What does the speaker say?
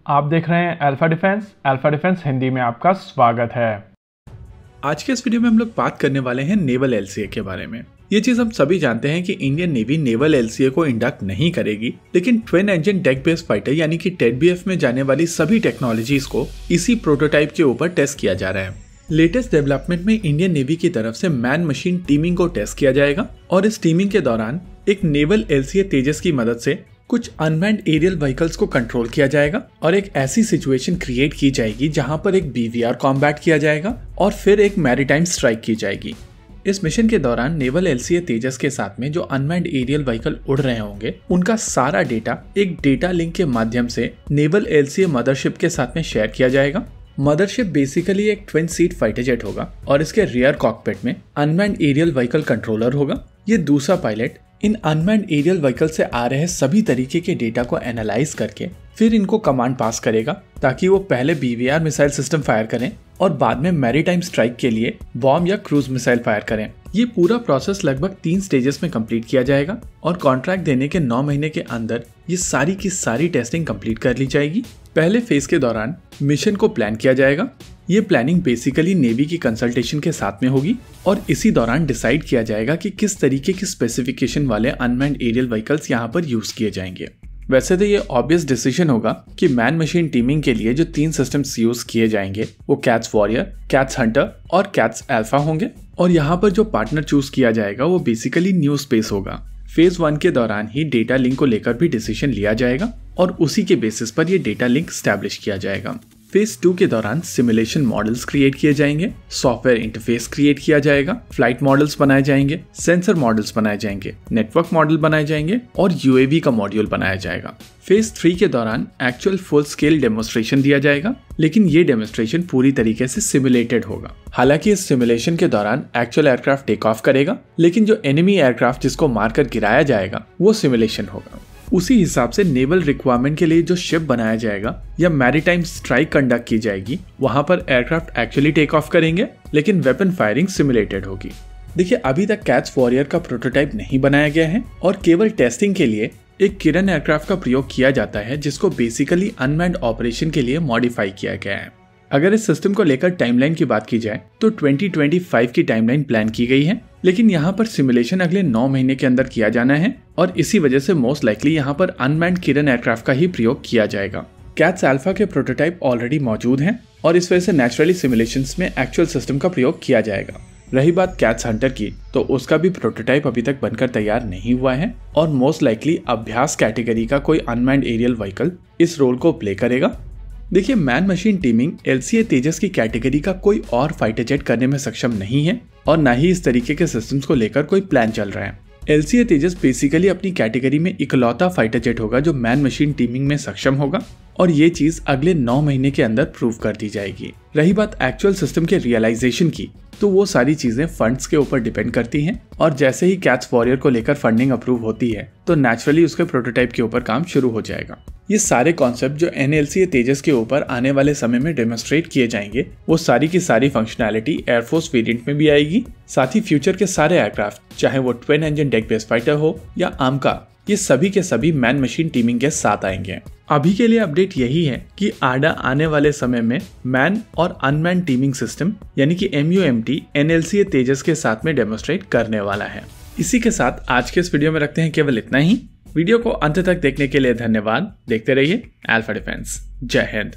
आप देख रहे हैं अल्फा डिफेंस हिंदी में आपका स्वागत है। आज के इस वीडियो में हम लोग बात करने वाले हैं नेवल एलसीए के बारे में। ये चीज हम सभी जानते हैं कि इंडियन नेवी नेवल एलसीए को इंडक्ट नहीं करेगी, लेकिन twin engine deck based fighter यानी कि टेडबीएफ में जाने वाली सभी टेक्नोलॉजीज को इसी प्रोटोटाइप के ऊपर टेस्ट किया जा रहा है। लेटेस्ट डेवलपमेंट में इंडियन नेवी की तरफ से मैन मशीन टीमिंग को टेस्ट किया जाएगा और इस टीमिंग के दौरान एक नेवल एलसीए तेजस की मदद से कुछ अनमैन्ड एरियल व्हीकल्स को कंट्रोल किया जाएगा और एक ऐसी सिचुएशन क्रिएट की जाएगी जहां पर एक बीवीआर कॉम्बैट किया जाएगा और फिर एक मैरीटाइम स्ट्राइक की जाएगी। इस मिशन के दौरान नेवल एलसीए तेजस के साथ में जो अनमैन्ड एरियल व्हीकल उड़ रहे होंगे उनका सारा डेटा एक डेटा लिंक के माध्यम से नेवल एलसीए मदरशिप के साथ में शेयर किया जाएगा। मदरशिप बेसिकली एक ट्विन सीट फाइटर जेट होगा और इसके रियर कॉकपिट में अनमैन्ड एरियल व्हीकल कंट्रोलर होगा। ये दूसरा पायलट इन अनमैन्ड एरियल व्हीकल से आ रहे सभी तरीके के डेटा को एनालाइज करके फिर इनको कमांड पास करेगा ताकि वो पहले बीवीआर मिसाइल सिस्टम फायर करें और बाद में मैरीटाइम स्ट्राइक के लिए बॉम्ब या क्रूज मिसाइल फायर करें। ये पूरा प्रोसेस लगभग 3 स्टेजेस में कंप्लीट किया जाएगा और कॉन्ट्रैक्ट देने के 9 महीने के अंदर ये सारी की सारी टेस्टिंग कंप्लीट कर ली जाएगी। पहले फेज के दौरान मिशन को प्लान किया जाएगा। ये प्लानिंग बेसिकली नेवी की कंसल्टेशन के साथ में होगी और इसी दौरान डिसाइड किया जाएगा कि किस तरीके की स्पेसिफिकेशन वाले अनमैन्ड एरियल व्हीकल्स यहाँ पर यूज किए जाएंगे। वैसे तो ये ऑब्वियस डिसीजन होगा कि मैन मशीन टीमिंग के लिए जो 3 सिस्टम्स यूज किए जाएंगे वो कैट्स वॉरियर, कैट्स हंटर और कैट्स अल्फा होंगे और यहाँ पर जो पार्टनर चूज किया जाएगा वो बेसिकली न्यू स्पेस होगा। फेज 1 के दौरान ही डेटा लिंक को लेकर भी डिसीजन लिया जाएगा और उसी के बेसिस पर ये डेटा लिंक स्टैब्लिश किया जाएगा। फेज 2 के दौरान सिमुलेशन मॉडल्स क्रिएट किए जाएंगे, सॉफ्टवेयर इंटरफेस क्रिएट किया जाएगा, फ्लाइट मॉडल्स बनाए जाएंगे, सेंसर मॉडल्स बनाए जाएंगे, नेटवर्क मॉडल बनाए जाएंगे और यूएवी का मॉड्यूल बनाया जाएगा। फेज 3 के दौरान एक्चुअल फुल स्केल डेमोन्स्ट्रेशन दिया जाएगा, लेकिन ये डेमोन्स्ट्रेशन पूरी तरीके से सिमुलेटेड होगा। हालांकि इस सिमुलेशन के दौरान एक्चुअल एयरक्राफ्ट टेक ऑफ करेगा, लेकिन जो एनिमी एयरक्राफ्ट जिसको मारकर गिराया जाएगा वो सिमुलेशन होगा। उसी हिसाब से नेवल रिक्वायरमेंट के लिए जो शिप बनाया जाएगा या मैरीटाइम स्ट्राइक कंडक्ट की जाएगी वहां पर एयरक्राफ्ट एक्चुअली टेक ऑफ करेंगे, लेकिन वेपन फायरिंग सिमुलेटेड होगी। देखिए, अभी तक कैट्स वॉरियर का प्रोटोटाइप नहीं बनाया गया है और केवल टेस्टिंग के लिए एक किरण एयरक्राफ्ट का प्रयोग किया जाता है जिसको बेसिकली अनमैन्ड ऑपरेशन के लिए मॉडिफाई किया गया है। अगर इस सिस्टम को लेकर टाइमलाइन की बात की जाए तो 2025 की टाइमलाइन प्लान की गई है, लेकिन यहाँ पर सिमुलेशन अगले 9 महीने के अंदर किया जाना है और इसी वजह से मोस्ट लाइकली यहाँ पर अनमैन्ड किरण एयरक्राफ्ट का ही प्रयोग किया जाएगा। कैट्स अल्फा के प्रोटोटाइप ऑलरेडी मौजूद हैं और इस वजह से नेचुरली सिमुलेशंस में एक्चुअल सिस्टम का प्रयोग किया जाएगा। रही बात कैट्स हंटर की, तो उसका भी प्रोटोटाइप अभी तक बनकर तैयार नहीं हुआ है और मोस्ट लाइकली अभ्यास कैटेगरी का कोई अनमैन्ड एरियल व्हीकल इस रोल को प्ले करेगा। देखिए, मैन मशीन टीमिंग एलसीए तेजस की कैटेगरी का कोई और फाइटर जेट करने में सक्षम नहीं है और न ही इस तरीके के सिस्टम्स को लेकर कोई प्लान चल रहा है। एलसीए तेजस बेसिकली अपनी कैटेगरी में इकलौता फाइटर जेट होगा जो मैन मशीन टीमिंग में सक्षम होगा और ये चीज अगले 9 महीने के अंदर प्रूव कर दी जाएगी। रही बात एक्चुअल सिस्टम के रियलाइजेशन की, तो वो सारी चीजें फंड्स के ऊपर डिपेंड करती हैं और जैसे ही कैट्स वॉरियर को लेकर फंडिंग अप्रूव होती है तो नेचुरली उसके प्रोटोटाइप के ऊपर काम शुरू हो जाएगा। ये सारे कॉन्सेप्ट जो एनएलसीए तेजस के ऊपर आने वाले समय में डेमोन्स्ट्रेट किए जाएंगे वो सारी की सारी फंक्शनैलिटी एयरफोर्स वेरिएंट में भी आएगी। साथ ही फ्यूचर के सारे एयरक्राफ्ट, चाहे वो twin engine deck based fighter हो या आमका, ये सभी के सभी मैन मशीन टीमिंग के साथ आएंगे। अभी के लिए अपडेट यही है कि आडा आने वाले समय में मैन और अनमैन टीमिंग सिस्टम यानी कि MUMT एनएलसीए तेजस के साथ में डेमोन्स्ट्रेट करने वाला है। इसी के साथ आज के इस वीडियो में रखते हैं केवल इतना ही। वीडियो को अंत तक देखने के लिए धन्यवाद। देखते रहिए अल्फा डिफेंस। जय हिंद।